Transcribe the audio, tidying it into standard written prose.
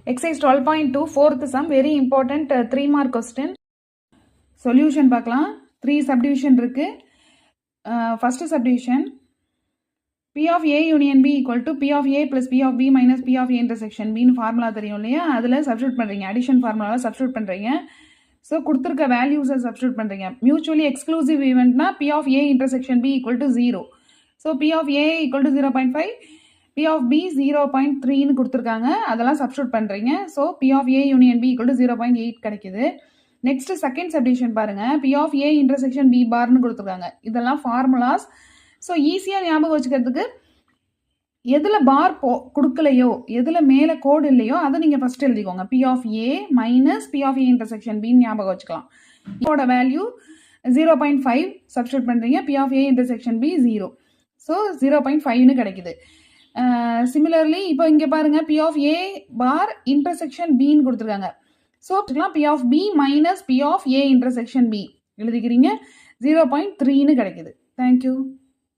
Exercise 12.2 fourth sum, very important 3 mark question. Solution பார்க்கலாம். 3 subdivision இருக்கு. First subdivision, P of A union B equal to P of A plus P of B minus P of A intersection B னு formula தெரியும் இல்லையா, அதில் substitute பண்ணுறீங்க, addition formula substitute பண்ணுறீங்க. So கொடுத்துருக்க வேல்யூஸை substitute பண்ணுறீங்க. Mutually exclusive eventனா P of A intersection B equal to 0. So P of A equal to 0.5, P of B 0.3ன்னு கொடுத்துருக்காங்க, அதெல்லாம் சப்ஸ்டியூட் பண்ணுறீங்க. So P of A union B equal to 0.8 கிடைக்குது. Next second subdivision பாருங்க, P of A intersection B பார்னு கொடுத்துருக்காங்க. இதெல்லாம் formulas. So ஈஸியாக ஞாபகம் வச்சுக்கிறதுக்கு எதில் பார் கொடுக்கலையோ, எதில் மேலே கோடு இல்லையோ அதை நீங்கள் ஃபஸ்ட் எழுதிக்கோங்க. P of A minus P of A intersection B ஞாபகம் வச்சுக்கலாம். இதோட வேல்யூ 0.5 சப்ஸ்டியூட் பண்ணுறீங்க, P of A intersection B 0. So 0.5ன்னு கிடைக்குது. சிமிலர்லி இப்போ இங்கே பாருங்க, P of A bar intersection Bன்னு கொடுத்துருக்காங்க. So P of B minus P of A intersection B எழுதிக்கிறீங்க, 0.3ன்னு கிடைக்குது. தேங்க்யூ.